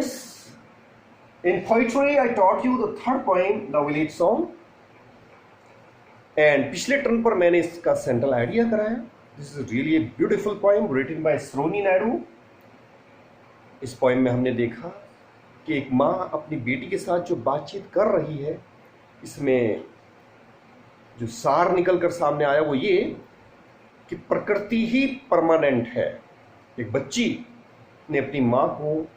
students, in poetry I taught you the third poem, The Village Song, and पिछले turn पर मैंने इसका central idea कराया. This is really a beautiful poem written by Sarojini Naidu. इस poem में हमने देखा कि एक माँ अपनी बेटी के साथ जो बातचीत कर रही है, इसमें जो सार निकल कर सामने आया वो ये कि प्रकृति ही परमानेंट है. एक बच्ची ने अपनी माँ को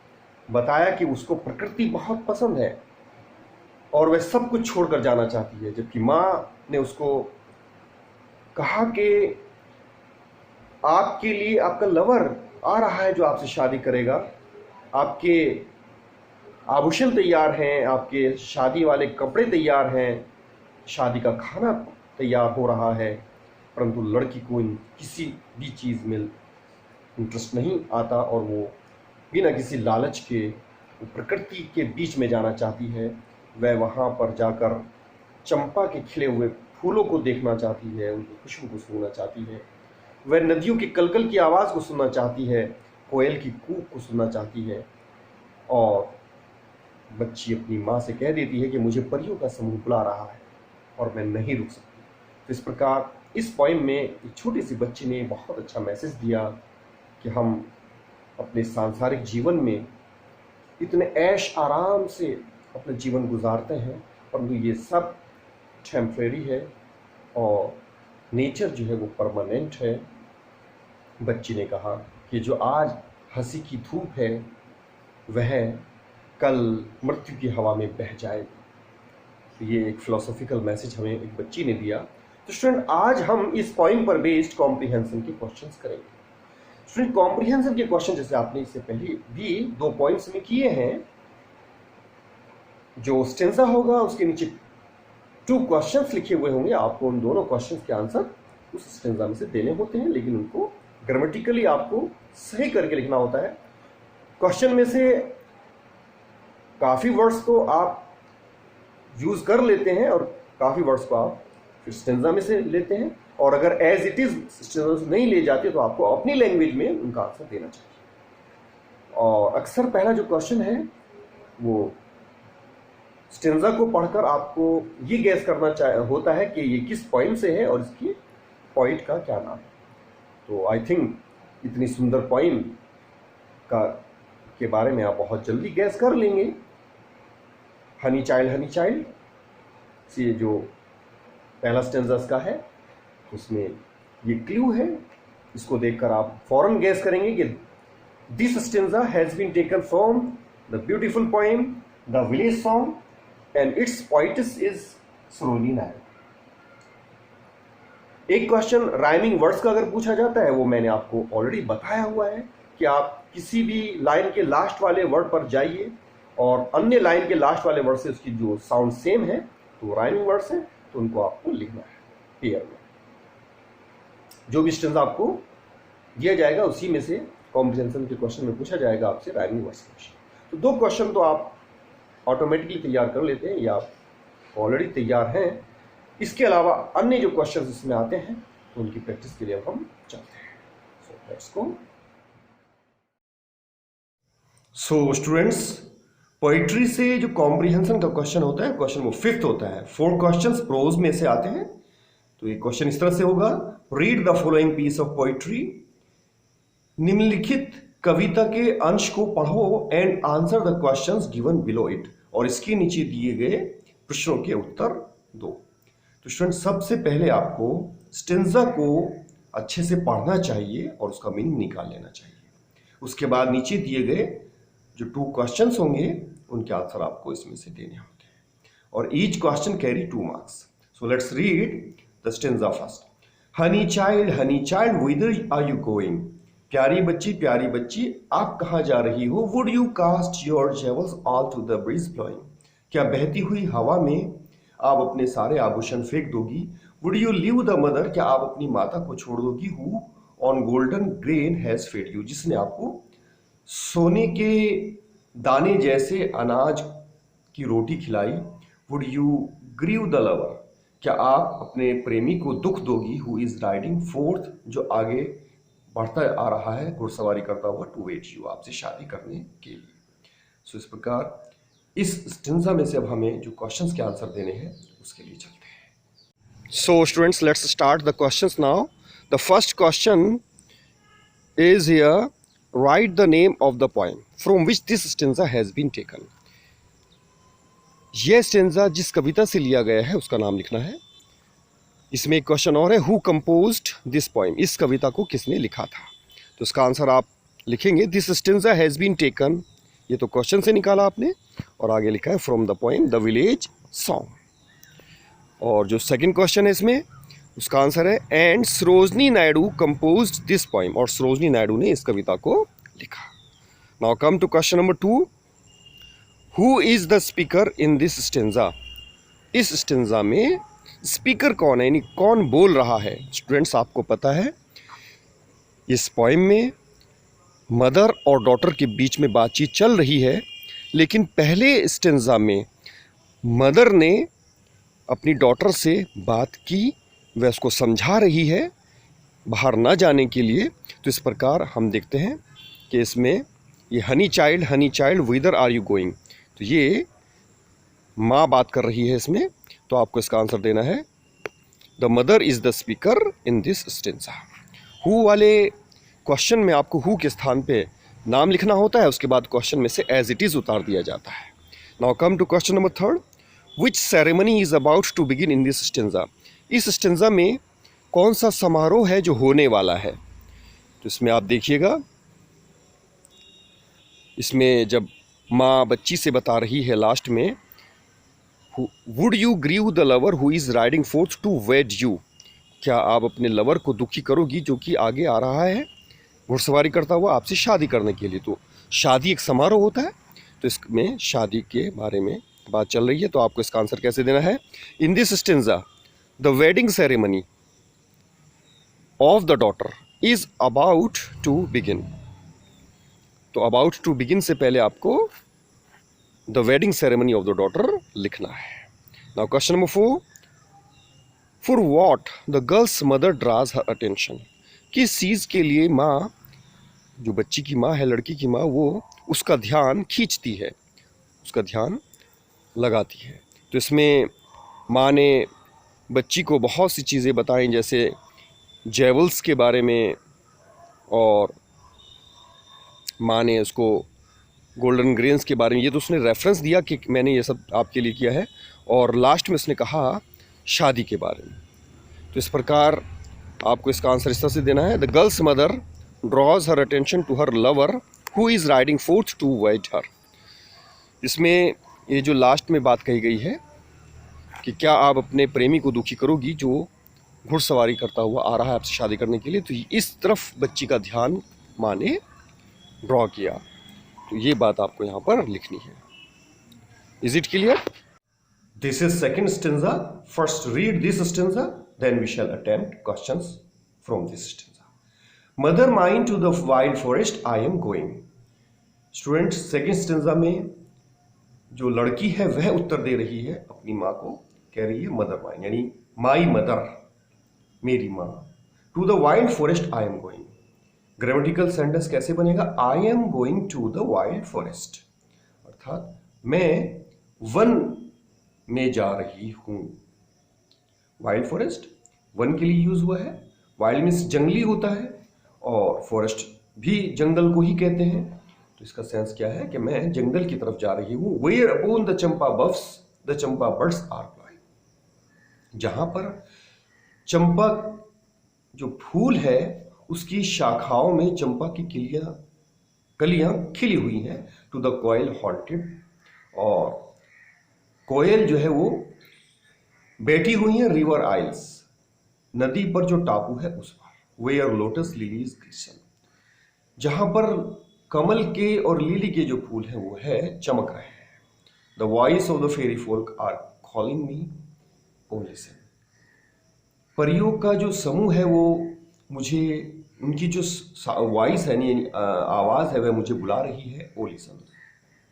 बताया कि उसको प्रकृति बहुत पसंद है और वह सब कुछ छोड़कर जाना चाहती है, जबकि माँ ने उसको कहा कि आपके लिए आपका लवर आ रहा है जो आपसे शादी करेगा, आपके आभूषण तैयार हैं, आपके शादी वाले कपड़े तैयार हैं, शादी का खाना तैयार हो रहा है, परंतु लड़की को किसी भी चीज़ में इंटरेस्ट नहीं आता और वो बिना किसी लालच के प्रकृति के बीच में जाना चाहती है. वह वहाँ पर जाकर चंपा के खिले हुए फूलों को देखना चाहती है, उनकी खुशबू को सुनना चाहती है, वह नदियों की कलकल की आवाज़ को सुनना चाहती है, कोयल की कूक को सुनना चाहती है. और बच्ची अपनी माँ से कह देती है कि मुझे परियों का समूह बुला रहा है और मैं नहीं रुक सकती. तो इस प्रकार इस पोएम में एक छोटी सी बच्ची ने बहुत अच्छा मैसेज दिया कि हम अपने सांसारिक जीवन में इतने ऐश आराम से अपना जीवन गुजारते हैं, परंतु ये सब टेम्परेरी है और नेचर जो है वो परमानेंट है. बच्ची ने कहा कि जो आज हंसी की धूप है वह कल मृत्यु की हवा में बह जाएगी. ये एक फिलोसॉफिकल मैसेज हमें एक बच्ची ने दिया. तो स्टूडेंट, आज हम इस पॉइंट पर बेस्ड कॉम्प्रिहेंशन के क्वेश्चंस करेंगे. स्टूडेंट, कॉम्प्रिहेंशन के क्वेश्चन जैसे आपने इससे पहले भी 2 पॉइंट्स में किए हैं, जो स्टेंजा होगा उसके नीचे 2 क्वेश्चंस लिखे हुए होंगे. आपको उन दोनों क्वेश्चंस के आंसर उस स्टेंजा में से देने होते हैं, लेकिन उनको ग्रामेटिकली आपको सही करके लिखना होता है. क्वेश्चन में से काफ़ी वर्ड्स तो आप यूज कर लेते हैं और काफ़ी वर्ड्स को आप फिर स्टेंजा में से लेते हैं, और अगर एज इट इज स्टेंजा से नहीं ले जाते तो आपको अपनी लैंग्वेज में उनका आंसर देना चाहिए. और अक्सर पहला जो क्वेश्चन है वो स्टेंजा को पढ़कर आपको ये गैस करना होता है कि ये किस पोएम से है और इसकी पोइट का क्या नाम है. तो आई थिंक इतनी सुंदर पोएम के बारे में आप बहुत जल्दी गैस कर लेंगे. हनी चाइल्ड से जो पहला स्टेंजा का है उसमें ये क्लू है. इसको देखकर आप फौरन गैस करेंगे कि this stanza has been taken from the beautiful poem the village song and its poetess is Sarojini Naidu. एक क्वेश्चन राइमिंग वर्ड्स का अगर पूछा जाता है, वो मैंने आपको ऑलरेडी बताया हुआ है कि आप किसी भी लाइन के लास्ट वाले वर्ड पर जाइए और अन्य लाइन के लास्ट वाले वर्ड से उसकी जो साउंड सेम है तो राइमिंग वर्ड्स हैं, तो उनको आपको लिखना है पेयर में. जो भी स्टेंजा आपको दिया जाएगा उसी में से कॉम्प्रिहेंशन के क्वेश्चन में पूछा जाएगा आपसे राइमिंग वर्ड्स क्वेश्चन. तो 2 क्वेश्चन तो आप ऑटोमेटिकली तैयार कर लेते हैं या ऑलरेडी तैयार हैं. इसके अलावा अन्य जो क्वेश्चंस इसमें आते हैं तो उनकी प्रैक्टिस के लिए अब हम चलते हैं. So let's go. So students, poetry से जो कॉम्प्रिहेंशन का क्वेश्चन होता है, क्वेश्चन वो 5th होता है. 4 क्वेश्चंस प्रोज में से आते हैं. तो ये क्वेश्चन इस तरह से होगा, read the following piece of poetry. निम्नलिखित कविता के अंश को पढ़ो and answer the questions given below it. और इसके नीचे दिए गए प्रश्नों के उत्तर दो. तो स्टूडेंट, सबसे पहले आपको स्टेंजा को अच्छे से पढ़ना चाहिए और उसका मीनिंग निकाल लेना चाहिए. उसके बाद नीचे दिए गए जो 2 क्वेश्चंस होंगे उनके आंसर आपको इसमें से देने होते हैं और each question carry 2 marks. So let's read the stanza first. Honey child whither are you going. प्यारी बच्ची आप कहाँ जा रही हो. Would you cast your jewels all to the breeze blowing. क्या बहती हुई हवा में आप अपने सारे आभूषण फेंक दोगी. Would you leave the mother. क्या आप अपनी माता को छोड़ दोगी. Who on golden grain has fed you. जिसने आपको सोने के दाने जैसे अनाज की रोटी खिलाई. Would you grieve the lover. क्या आप अपने प्रेमी को दुख दोगी. Who is riding forth. जो आगे बढ़ता आ रहा है घुड़सवारी करता हुआ टू वेट यू. आपसे शादी करने के लिए. सो इस प्रकार इस स्टेंजा में से अब हमें जो क्वेश्चंस के आंसर देने हैं उसके लिए चलते हैं। So students, let's start the questions now. The first question is here, write the name of the poem from which this stanza has been taken. यह स्टेंजा जिस कविता से लिया गया है उसका नाम लिखना है। इसमें एक क्वेश्चन और है, हु कंपोज्ड दिस पोएम, इस कविता को किसने लिखा था। तो इसका आंसर आप लिखेंगे this stanza has been taken, ये तो क्वेश्चन से निकाला आपने, और आगे लिखा है from the poem the village song. और जो सेकंड क्वेश्चन है इसमें उसका आंसर है, and Sarojini Naidu composed this poem, और सरोजनी नायडू ने इस कविता को लिखा। Now come to question number 2, who is the speaker in this stanza. इस स्टेंजा में स्पीकर कौन है, यानी कौन बोल रहा है। स्टूडेंट्स, आपको पता है इस पोएम में मदर और डॉटर के बीच में बातचीत चल रही है, लेकिन पहले स्टेंजा में मदर ने अपनी डॉटर से बात की, वह उसको समझा रही है बाहर ना जाने के लिए। तो इस प्रकार हम देखते हैं कि इसमें ये honey child whither are you going, तो ये माँ बात कर रही है इसमें। तो आपको इसका आंसर देना है the mother is the speaker in this stanza. Who वाले क्वेश्चन में आपको हु के स्थान पे नाम लिखना होता है, उसके बाद क्वेश्चन में से एज इट इज उतार दिया जाता है। Now come to question number 3, which ceremony is about to begin in this stanza. इस स्टेंजा में कौन सा समारोह है जो होने वाला है। तो इसमें आप देखिएगा, इसमें जब माँ बच्ची से बता रही है लास्ट में, would you grieve the lover who is riding forth to wed you, क्या आप अपने लवर को दुखी करोगी जो कि आगे आ रहा है घुड़सवारी करता हुआ आपसे शादी करने के लिए। तो शादी एक समारोह होता है, तो इसमें शादी के बारे में बात चल रही है। तो आपको इसका आंसर कैसे देना है, in this stanza the wedding ceremony of the daughter is about to begin. तो अबाउट टू बिगिन से पहले आपको the wedding ceremony of the daughter लिखना है। Now question number 4, for what the girl's mother draws her attention. किस चीज़ के लिए माँ, जो बच्ची की माँ है, लड़की की माँ, वो उसका ध्यान खींचती है, उसका ध्यान लगाती है। तो इसमें माँ ने बच्ची को बहुत सी चीज़ें बताई, जैसे जेवल्स के बारे में, और माँ ने उसको गोल्डन ग्रेन्स के बारे में, ये तो उसने रेफरेंस दिया कि मैंने ये सब आपके लिए किया है, और लास्ट में उसने कहा शादी के बारे में। तो इस प्रकार आपको इसका आंसर इस तरह से देना है, the girl's mother draws her attention to her lover who is riding forth to wed her. इसमें ये जो लास्ट में बात कही गई है कि क्या आप अपने प्रेमी को दुखी करोगी जो घुड़सवारी करता हुआ आ रहा है आपसे शादी करने के लिए, तो इस तरफ बच्ची का ध्यान माँ ने ड्रॉ किया। तो ये बात आपको यहाँ पर लिखनी है। Is it clear? This is second stanza. First read this stanza, then we shall attempt questions from this stanza. Mother mine to the wild forest I am going. Student, second stanza में जो लड़की है वह उत्तर दे रही है अपनी माँ को, कह रही है मदर माइन, यानी माई मदर, मेरी माँ, to the wild forest I am going. Grammatical sentence कैसे बनेगा, I am going to the wild forest, अर्थात मैं वन में जा रही हूं। वाइल्ड फॉरेस्ट वन के लिए यूज हुआ है, वाइल्ड मीन्स जंगली होता है, और फॉरेस्ट भी जंगल को ही कहते हैं। तो इसका सेंस क्या है कि मैं जंगल की तरफ जा रही हूं। Where upon the champa boughs the champa birds are flying, जहां पर चंपा जो फूल है उसकी शाखाओं में चंपा की कलियां खिली हुई हैं। टू द कोयल हॉन्टेड, और कोयल जो है वो बैठी हुई है रिवर आइल्स, नदी पर जो टापू है उस पर। वेयर लोटस लिलीज ग्लिसन, जहां पर कमल के और लिली के जो फूल हैं वो है चमक रहे हैं। The voice of the fairy folk are calling me o listen, परियों का जो समूह है वो मुझे, उनकी जो वॉइस है यानी आवाज है वह मुझे बुला रही है, ओ लिसन,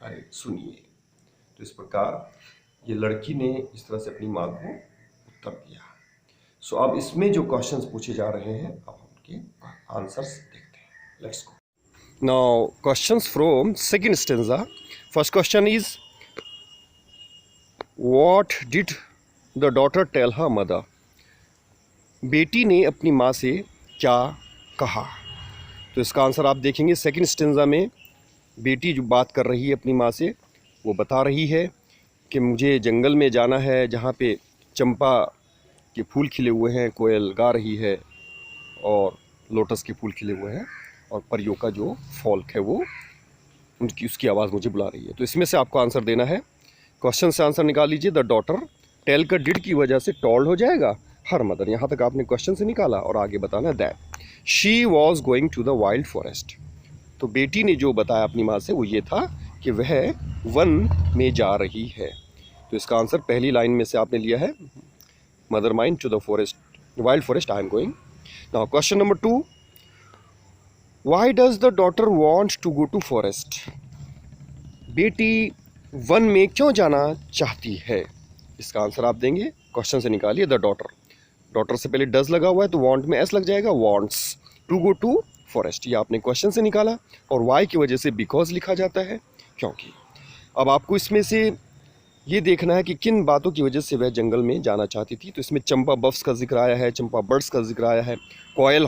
अरे सुनिए। तो इस प्रकार ये लड़की ने इस तरह से अपनी माँ को उत्तर दिया। सो अब इसमें जो क्वेश्चंस पूछे जा रहे हैं अब हम उनके आंसर्स देखते हैं। Let's go. Now questions from second stanza, first question is what did the daughter tell her mother? बेटी ने अपनी माँ से क्या कहा? तो इसका आंसर आप देखेंगे सेकंड स्टेंजा में बेटी जो बात कर रही है अपनी माँ से, वो बता रही है कि मुझे जंगल में जाना है जहाँ पे चंपा के फूल खिले हुए हैं, कोयल गा रही है और लोटस के फूल खिले हुए हैं और परियों का जो फॉल्क है वो उसकी आवाज़ मुझे बुला रही है। तो इसमें से आपको आंसर देना है। क्वेश्चन से आंसर निकाल लीजिए। द डॉटर टेल का डिड की वजह से टॉल्ड हो जाएगा हर मदर। यहाँ तक आपने क्वेश्चन से निकाला और आगे बताना that she was going to the wild forest. तो बेटी ने जो बताया अपनी माँ से वो ये था कि वह वन में जा रही है। तो इसका आंसर पहली लाइन में से आपने लिया है, mother mine to the forest, wild forest I am going. Now question number 2, why does the daughter want to go to forest? बेटी वन में क्यों जाना चाहती है? इसका आंसर आप देंगे, क्वेश्चन से निकालिए। द डॉटर से पहले डज लगा हुआ है तो वांट में एस लग जाएगा, wants to go to forest. ये आपने क्वेश्चन से निकाला और वाई की वजह से बिकॉज लिखा जाता है, क्योंकि। अब आपको इसमें से ये देखना है कि किन बातों की वजह से वह जंगल में जाना चाहती थी। तो इसमें चंपा बफ्स का जिक्र आया है, चंपा बर्ड्स का जिक्र आया है, कोयल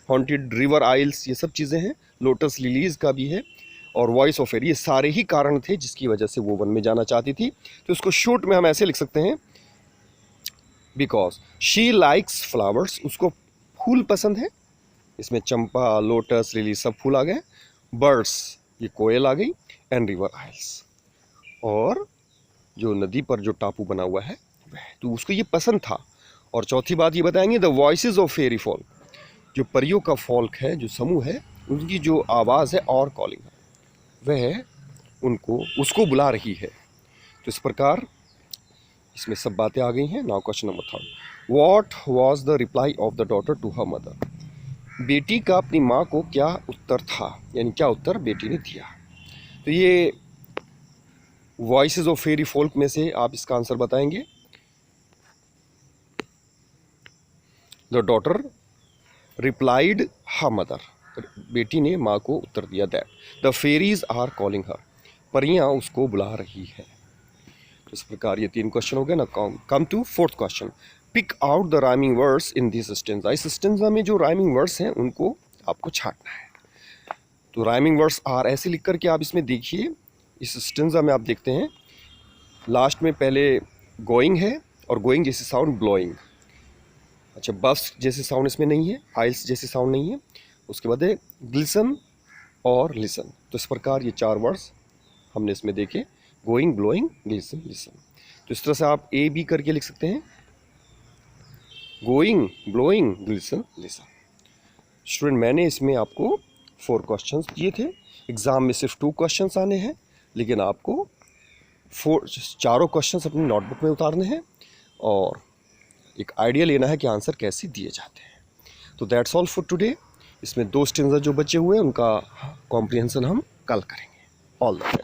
हॉन्टेड रिवर आइल्स, ये सब चीज़ें हैं, लोटस लिलीज का भी है और वॉइस ऑफ फेरी, ये सारे ही कारण थे जिसकी वजह से वो वन में जाना चाहती थी। तो उसको शॉर्ट में हम ऐसे लिख सकते हैं, बिकॉज शी लाइक्स फ्लावर्स, उसको फूल पसंद है। इसमें चंपा, लोटस, लिली सब फूल आ गए। बर्ड्स, ये कोयल आ गई, एंड रिवर आइल्स, और जो नदी पर जो टापू बना हुआ है वह, तो उसको ये पसंद था। और चौथी बात ये बताएंगे, the voices of fairy folk, जो परियों का फॉल्क है, जो समूह है, उनकी जो आवाज़ है और कॉलिंग है, वह उसको बुला रही है। तो इस प्रकार इसमें सब बातें आ गई हैं। Now question number 3, what was the reply of the daughter to her mother? बेटी का अपनी माँ को क्या उत्तर था, यानी क्या उत्तर बेटी ने दिया? तो ये वॉइसेस ऑफ फेरी फोल्क में से आप इसका आंसर बताएंगे। The daughter replied her mother, बेटी ने माँ को उत्तर दिया that the fairies are calling her, परियां उसको बुला रही है। तो इस प्रकार ये 3 क्वेश्चन हो गए ना। Come to 4th question, pick out the rhyming words in this stanza. इस स्टेंजा में जो राइमिंग वर्ड्स हैं उनको आपको छांटना है। तो राइमिंग वर्ड्स आर ऐसे लिख करके आप इसमें देखिए। इस स्टेंजा में आप देखते हैं लास्ट में पहले गोइंग है और गोइंग जैसे साउंड ब्लोइंग। अच्छा, बफ्स जैसे साउंड इसमें नहीं है, आइल्स जैसे साउंड नहीं है। उसके बाद है ग्लिसन और लिसन। तो इस प्रकार ये 4 वर्ड्स हमने इसमें देखे, गोइंग, ब्लोइंग, ग्लिसन, लिसन। तो इस तरह से आप ए बी करके लिख सकते हैं, going, blowing, glisten, listen. Student, मैंने इसमें आपको 4 क्वेश्चंस दिए थे। एग्ज़ाम में सिर्फ 2 क्वेश्चंस आने हैं, लेकिन आपको 4 क्वेश्चंस अपनी नोटबुक में उतारने हैं और एक आइडिया लेना है कि आंसर कैसे दिए जाते हैं। तो दैट्स ऑल फॉर टुडे। इसमें 2 स्टेंजा जो बचे हुए हैं उनका कॉम्प्रिहेंशन हम कल करेंगे। All the best.